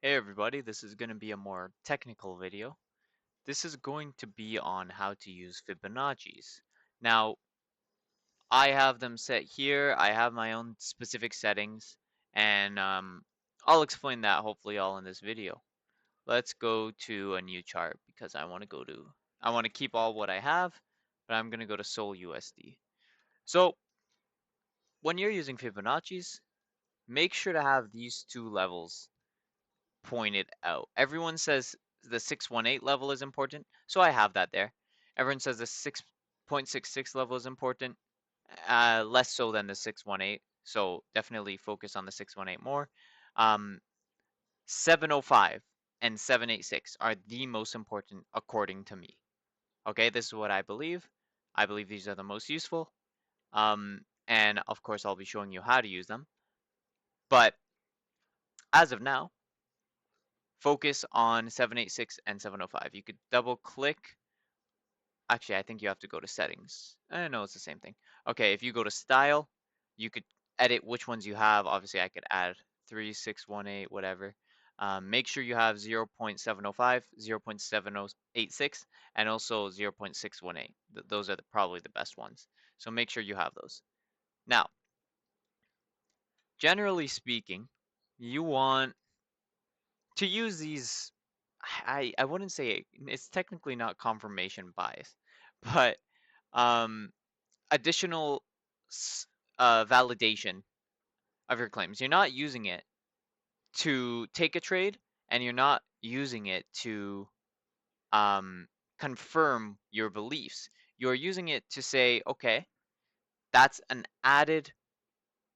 Hey everybody, this is going to be a more technical video. This is going to be on how to use Fibonacci's. Now, I have them set here. I have my own specific settings, and I'll explain that hopefully all in this video. Let's go to a new chart because I want to keep all what I have, but I'm going to go to Sol USD. So, when you're using Fibonacci's, make sure to have these two levels pointed out. Everyone says the 618 level is important, so I have that there. Everyone says the 6.66 level is important, less so than the 618, so definitely focus on the 618 more. Um, 705 and 786 are the most important according to me. Okay, this is what I believe. I believe these are the most useful. And of course, I'll be showing you how to use them. But as of now, focus on 786 and 705. You could double click. Actually, I think you have to go to settings. No, it's the same thing. Okay, if you go to style, you could edit which ones you have. Obviously, I could add 3618, whatever. Make sure you have 0.705, 0.7086, and also 0.618. Those are probably the best ones. So make sure you have those. Now, generally speaking, you want to use these. I wouldn't say it's technically not confirmation bias, but um, additional validation of your claims. You're not using it to take a trade, and you're not using it to um, confirm your beliefs. You're using it to say, okay, that's an added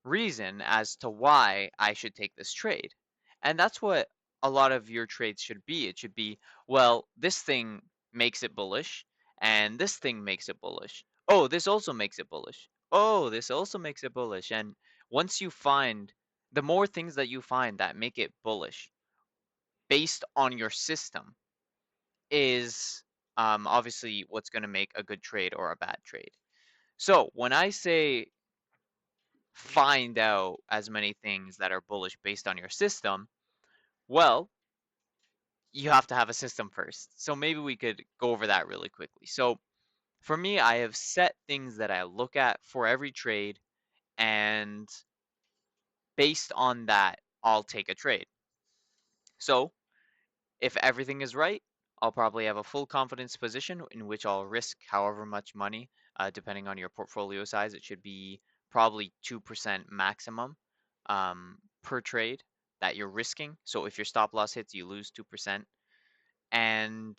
reason as to why I should take this trade. And that's what a lot of your trades should be. It should be, well, this thing makes it bullish, and this thing makes it bullish. Oh, this also makes it bullish. Oh, this also makes it bullish. And once you find, the more things that you find that make it bullish based on your system is obviously what's going to make a good trade or a bad trade. So when I say find out as many things that are bullish based on your system, well, you have to have a system first. So maybe we could go over that really quickly. So for me, I have set things that I look at for every trade, and based on that, I'll take a trade. So if everything is right, I'll probably have a full confidence position in which I'll risk however much money, depending on your portfolio size. It should be probably 2% maximum per trade that you're risking. So if your stop loss hits, you lose 2%. And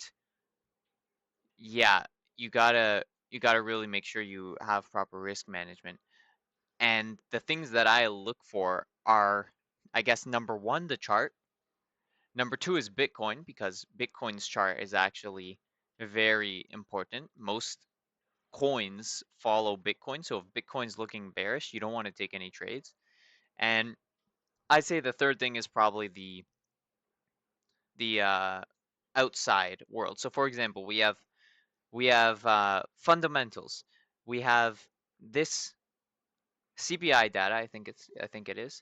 yeah, you gotta really make sure you have proper risk management. And the things that I look for are, I guess, number one, the chart. Number two is Bitcoin, because Bitcoin's chart is actually very important. Most coins follow Bitcoin. So if Bitcoin's looking bearish, you don't want to take any trades. And I'd say the third thing is probably the outside world. So for example, we have fundamentals. We have this CPI data. I think it is.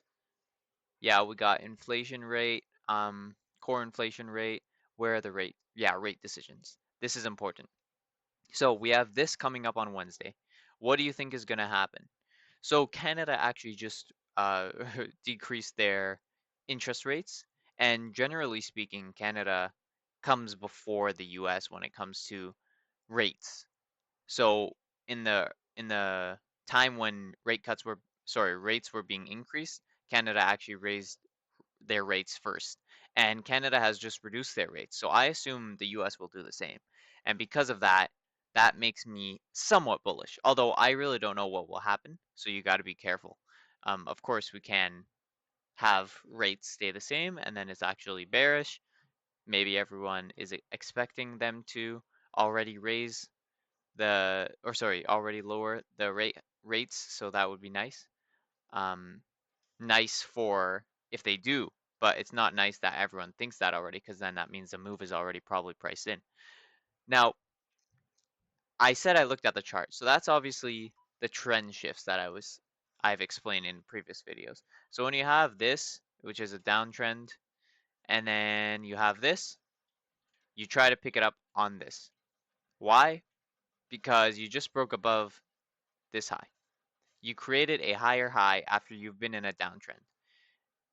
Yeah, we got inflation rate, core inflation rate. Where are the rate? Yeah, rate decisions. This is important. So we have this coming up on Wednesday. What do you think is going to happen? So Canada actually just decreased their interest rates, and generally speaking, Canada comes before the US when it comes to rates. So in the time when rates were being increased, Canada actually raised their rates first. And Canada has just reduced their rates. So I assume the US will do the same. And because of that, that makes me somewhat bullish. Although I really don't know what will happen, so you got to be careful. Of course, we can have rates stay the same and then it's actually bearish. Maybe everyone is expecting them to already raise already lower the rates, so that would be nice. Um, Nice for if they do, but it's not nice that everyone thinks that already, because then that means the move is already probably priced in. Now, I said I looked at the chart, so that's obviously the trend shifts that I've explained in previous videos. So when you have this, which is a downtrend, and then you have this. You try to pick it up on this. Why? Because you just broke above this high. You created a higher high after you've been in a downtrend,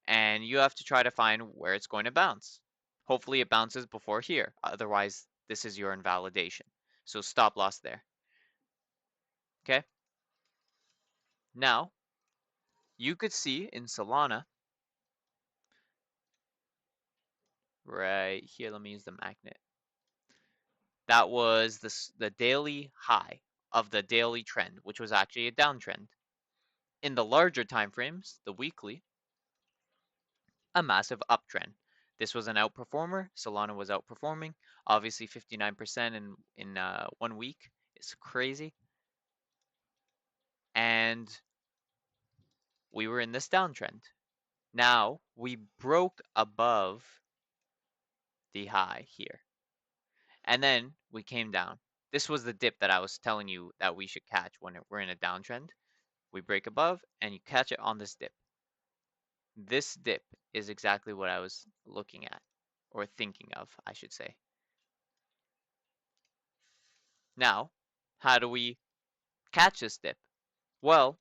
and you have to try to find where it's going to bounce. Hopefully it bounces before here, otherwise this is your invalidation. So stop loss there. Okay? Now, you could see in Solana, right here, let me use the magnet. That was the daily high of the daily trend, which was actually a downtrend. In the larger time frames, the weekly, a massive uptrend. This was an outperformer. Solana was outperforming. Obviously, 59% in 1 week is crazy. And we were in this downtrend. Now we broke above the high here, and then we came down. This was the dip that I was telling you that we should catch when we're in a downtrend. We break above, and you catch it on this dip. This dip is exactly what I was looking at, or thinking of, I should say. Now, how do we catch this dip? Well,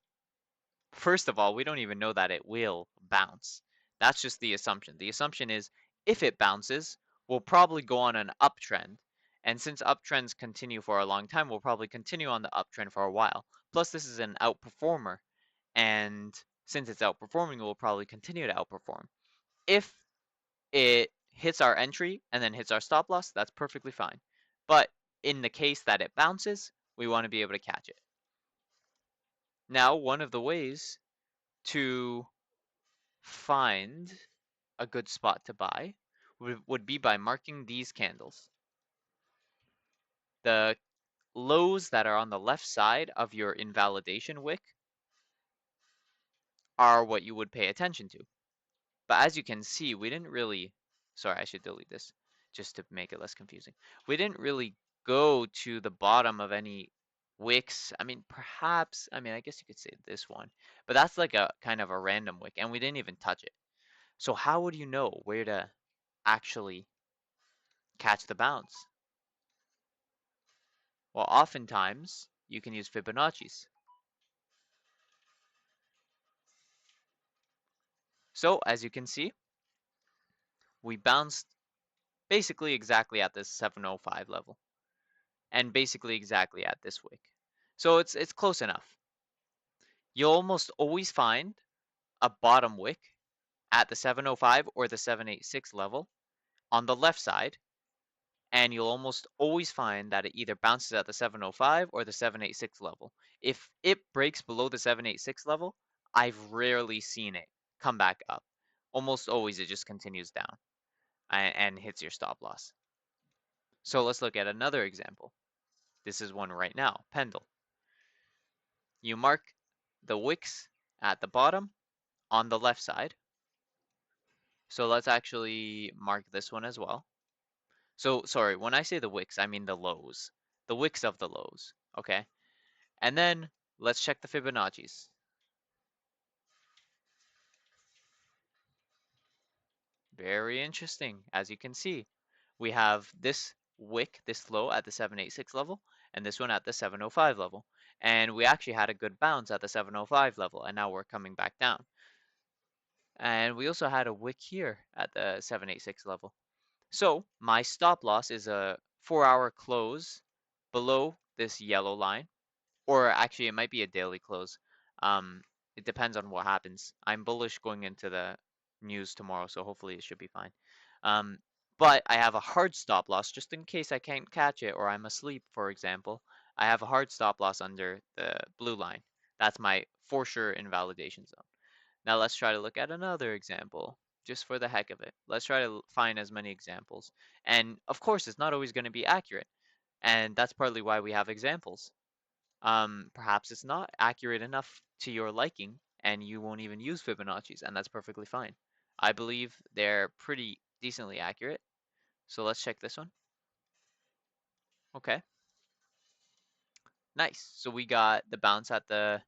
first of all, we don't even know that it will bounce. That's just the assumption. The assumption is if it bounces, we'll probably go on an uptrend. And since uptrends continue for a long time, we'll probably continue on the uptrend for a while. Plus, this is an outperformer. And since it's outperforming, it will probably continue to outperform. If it hits our entry and then hits our stop loss, that's perfectly fine. But in the case that it bounces, we want to be able to catch it. Now, one of the ways to find a good spot to buy would be by marking these candles. The lows that are on the left side of your invalidation wick are what you would pay attention to. But as you can see, we didn't really, sorry, I should delete this just to make it less confusing. We didn't really go to the bottom of any wicks. I mean, perhaps, I mean, I guess you could say this one, but that's like a kind of a random wick, and we didn't even touch it. So how would you know where to actually catch the bounce? Well, oftentimes you can use Fibonacci's. So as you can see, we bounced basically exactly at this 705 level and basically exactly at this wick. So it's close enough. You'll almost always find a bottom wick at the 705 or the 786 level on the left side, and you'll almost always find that it either bounces at the 705 or the 786 level. If it breaks below the 786 level, I've rarely seen it come back up. Almost always it just continues down and hits your stop loss. So let's look at another example. This is one right now, Pendle. You mark the wicks at the bottom on the left side. So let's actually mark this one as well. So sorry, when I say the wicks, I mean the lows. The wicks of the lows, okay? And then let's check the Fibonacci's. Very interesting. As you can see, we have this wick, this low at the 786 level, and this one at the 705 level. And we actually had a good bounce at the 705 level, and now we're coming back down. And we also had a wick here at the 786 level. So my stop loss is a 4-hour close below this yellow line, or actually it might be a daily close. It depends on what happens. I'm bullish going into the news tomorrow, so hopefully it should be fine. Um, but I have a hard stop loss just in case I can't catch it or I'm asleep, for example. I have a hard stop loss under the blue line. That's my for sure invalidation zone. Now let's try to look at another example, just for the heck of it. Let's try to find as many examples. And of course, it's not always going to be accurate. And that's partly why we have examples. Perhaps it's not accurate enough to your liking, and you won't even use Fibonacci's, and that's perfectly fine. I believe they're pretty decently accurate. So let's check this one. Okay, nice. So we got the bounce at the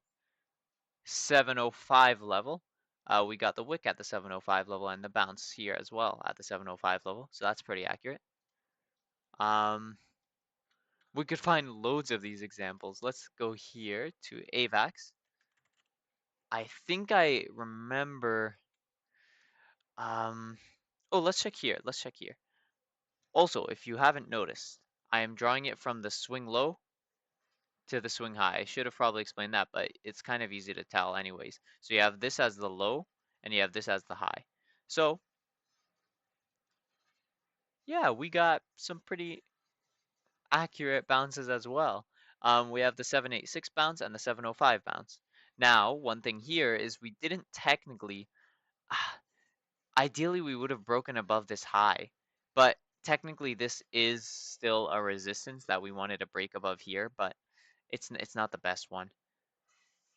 705 level. We got the wick at the 705 level and the bounce here as well at the 705 level, so that's pretty accurate. Um, we could find loads of these examples. Let's go here to AVAX. I think I remember. Um, oh, let's check here. Let's check here. Also, if you haven't noticed, I am drawing it from the swing low to the swing high. I should have probably explained that, but it's kind of easy to tell anyways. So you have this as the low, and you have this as the high. So, yeah, we got some pretty accurate bounces as well. We have the 786 bounce and the 705 bounce. Now, one thing here is we didn't technically, ideally we would have broken above this high, but technically this is still a resistance that we wanted to break above here, but it's not the best one.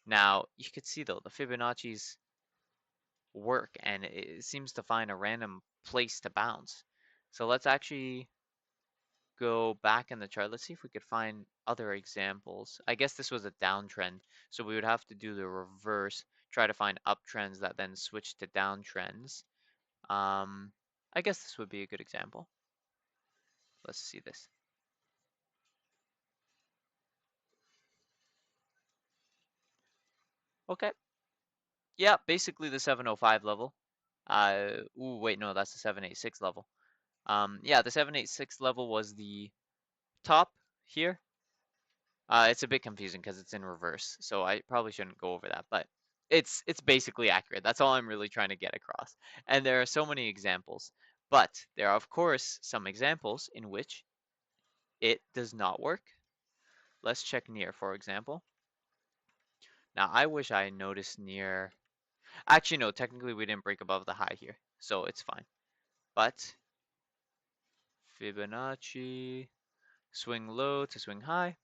Now, you could see though, the Fibonacci's work and it seems to find a random place to bounce. So let's actually go back in the chart. Let's see if we could find other examples. I guess this was a downtrend, so we would have to do the reverse, try to find uptrends that then switch to downtrends. I guess this would be a good example. Let's see this. Okay. Yeah, basically the 705 level. Ooh, wait, no, that's the 786 level. Yeah, the 786 level was the top here. It's a bit confusing because it's in reverse, so I probably shouldn't go over that, but it's basically accurate. That's all I'm really trying to get across. And there are so many examples, but there are of course some examples in which it does not work. Let's check near, for example. Now I wish I noticed near. Actually, no, technically we didn't break above the high here, so it's fine. But Fibonacci, swing low to swing high.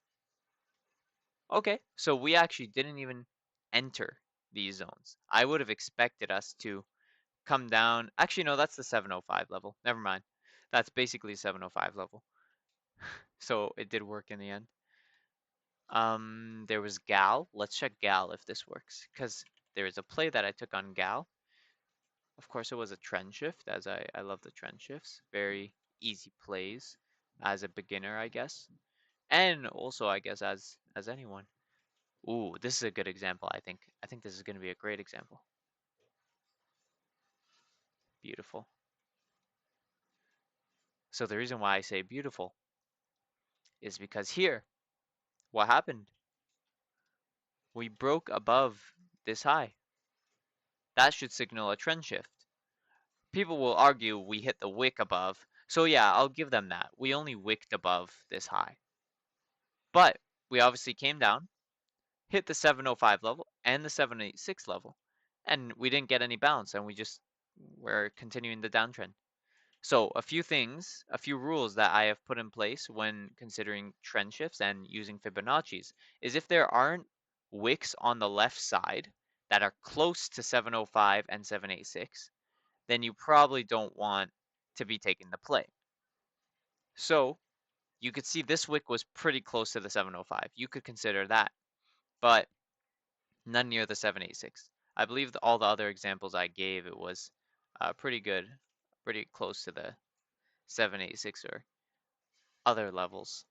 Okay, so we actually didn't even enter these zones. I would have expected us to come down. Actually, no, that's the 705 level. Never mind. That's basically 705 level. So it did work in the end. There was Gal. Let's check Gal if this works, because there is a play that I took on Gal. Of course, it was a trend shift, as I love the trend shifts. Very easy plays as a beginner, I guess, and also I guess as anyone. Ooh, this is a good example, I think. I think this is going to be a great example. Beautiful. So the reason why I say beautiful is because here, what happened? We broke above this high. That should signal a trend shift. People will argue we hit the wick above. So yeah, I'll give them that. We only wicked above this high. But we obviously came down, hit the 705 level and the 786 level, and we didn't get any bounce, and we just were continuing the downtrend. So a few things, a few rules that I have put in place when considering trend shifts and using Fibonacci's is if there aren't wicks on the left side that are close to 705 and 786, then you probably don't want to be taking the play. So you could see this wick was pretty close to the 705. You could consider that, but none near the 786. I believe all the other examples I gave, it was pretty good, pretty close to the 786 or other levels.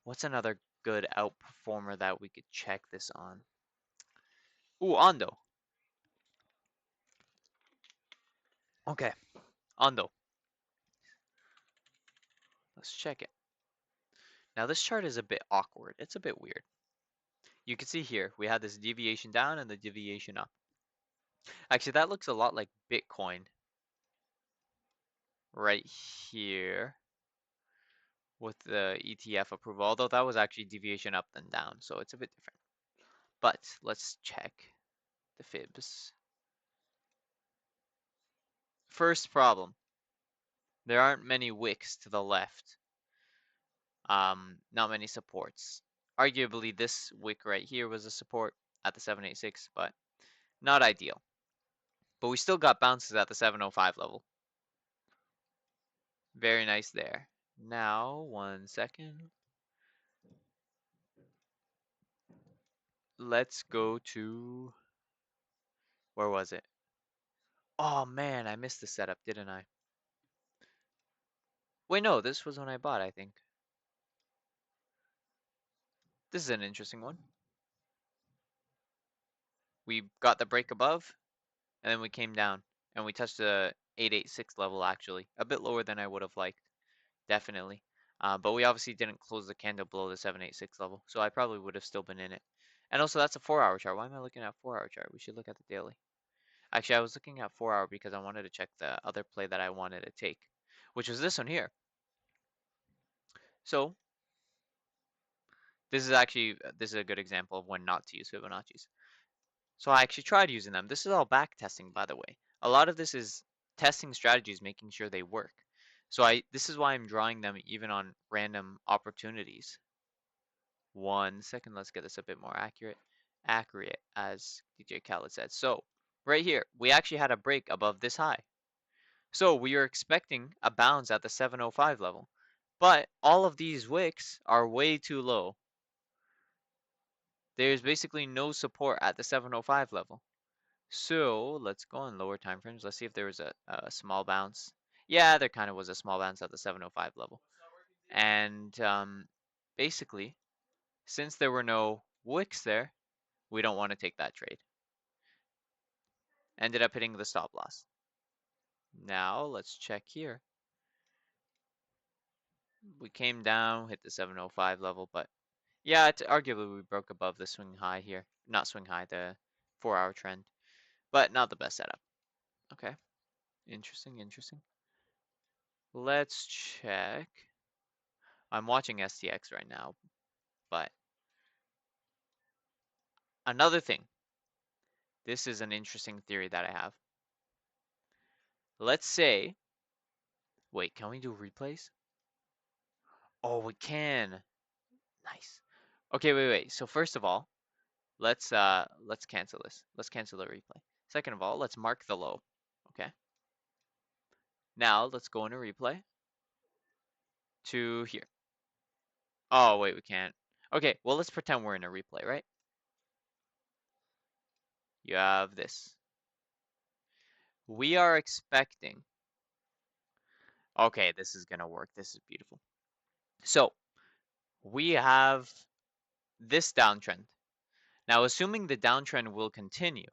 What's another good outperformer that we could check this on? Ooh, Ondo. Okay, Ondo. Let's check it. Now this chart is a bit awkward. It's a bit weird. You can see here, we had this deviation down and the deviation up. Actually, that looks a lot like Bitcoin right here with the ETF approval, although that was actually deviation up and down, so it's a bit different. But let's check the fibs. First problem, there aren't many wicks to the left. Not many supports. Arguably, this wick right here was a support at the 786, but not ideal. But we still got bounces at the 705 level. Very nice there. Now, 1 second. Let's go to, where was it? Oh man, I missed the setup, didn't I? Wait, no, this was when I bought, I think. This is an interesting one. We got the break above, and then we came down, and we touched the 886 level actually. A bit lower than I would have liked, definitely. But we obviously didn't close the candle below the 786 level, so I probably would have still been in it. And also, that's a 4-hour chart. Why am I looking at 4-hour chart? We should look at the daily. Actually, I was looking at 4-hour because I wanted to check the other play that I wanted to take, which was this one here. So this is a good example of when not to use Fibonacci's. So I actually tried using them. This is all back testing, by the way. A lot of this is testing strategies, making sure they work. So this is why I'm drawing them even on random opportunities. 1 second, let's get this a bit more accurate, as DJ Khaled said. So right here, we actually had a break above this high. So we are expecting a bounce at the 705 level. But all of these wicks are way too low. There's basically no support at the 705 level. So let's go on lower time frames. Let's see if there was a small bounce. Yeah, there kind of was a small bounce at the 705 level. And basically, since there were no wicks there, we don't want to take that trade. Ended up hitting the stop loss. Now let's check here. We came down, hit the 705 level, but yeah, arguably we broke above the swing high here. Not swing high, the 4-hour trend, but not the best setup. Okay, interesting. Let's check. I'm watching STX right now, but another thing. This is an interesting theory that I have. Let's say, wait, can we do replays? Oh, we can. Nice. Okay, wait. So first of all, let's cancel this. Let's cancel the replay. Second of all, let's mark the low. Okay. Now let's go into replay to here. Oh, wait, we can't. Okay, well, let's pretend we're in a replay, right? You have this. We are expecting. Okay, this is gonna work. This is beautiful. So we have this downtrend. Now, assuming the downtrend will continue,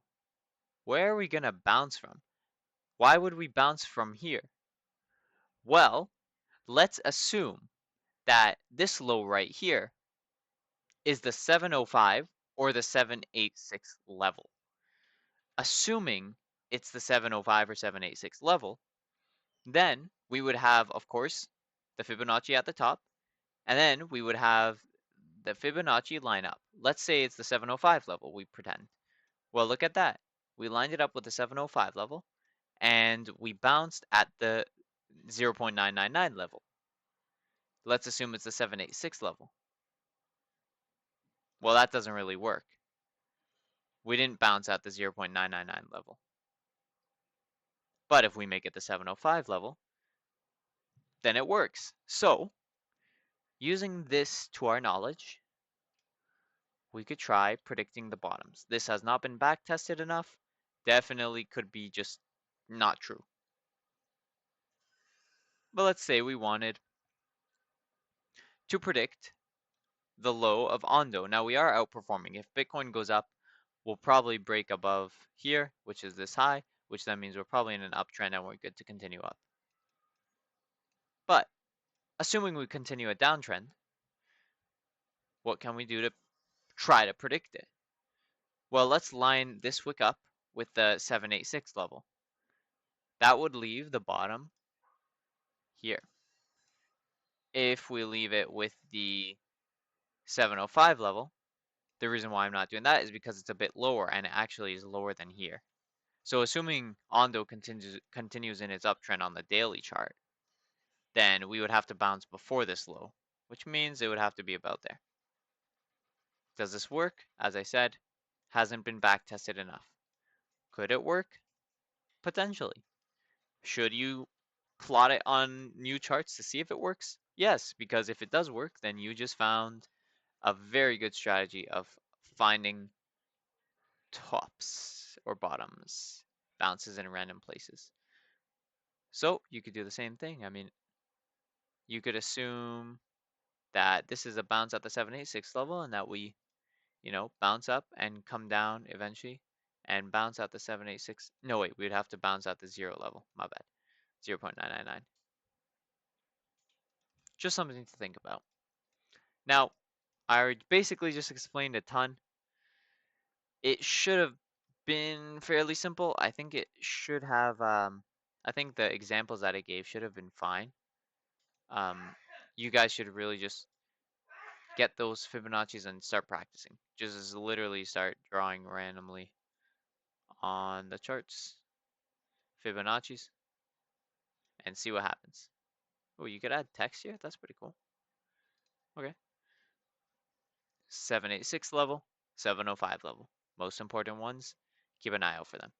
where are we gonna bounce from? Why would we bounce from here? Well, let's assume that this low right here is the 705 or the 786 level. Assuming it's the 705 or 786 level, then we would have, of course, the Fibonacci at the top, and then we would have the Fibonacci line up. Let's say it's the 705 level, we pretend. Well, look at that. We lined it up with the 705 level, and we bounced at the 0.999 level. Let's assume it's the 786 level. Well, that doesn't really work. We didn't bounce at the 0.999 level. But if we make it the 705 level, then it works. So, using this to our knowledge, we could try predicting the bottoms. This has not been back tested enough. Definitely could be just not true. But let's say we wanted to predict the low of Ondo. Now we are outperforming. If Bitcoin goes up, we'll probably break above here, which is this high, which then means we're probably in an uptrend and we're good to continue up. But assuming we continue a downtrend, what can we do to try to predict it? Well, let's line this wick up with the 786 level. That would leave the bottom here. If we leave it with the 705 level, the reason why I'm not doing that is because it's a bit lower and it actually is lower than here. So assuming Ondo continues in its uptrend on the daily chart, then we would have to bounce before this low, which means it would have to be about there. Does this work? As I said, hasn't been back tested enough. Could it work? Potentially. Should you plot it on new charts to see if it works? Yes, because if it does work, then you just found a very good strategy of finding tops or bottoms. bounces in random places. So you could do the same thing. I mean, you could assume that this is a bounce at the 786 level and that we, bounce up and come down eventually and bounce out the 786. No, wait, we'd have to bounce out the 0 level. My bad. 0.999. Just something to think about. Now, I basically just explained a ton. It should have been fairly simple. I think it should have, I think the examples that I gave should have been fine. You guys should really just get those Fibonacci's and start practicing. Just literally start drawing randomly on the charts, Fibonacci's, and see what happens. Oh, you could add text here? That's pretty cool. Okay. 786 level, 705 level. Most important ones, keep an eye out for them.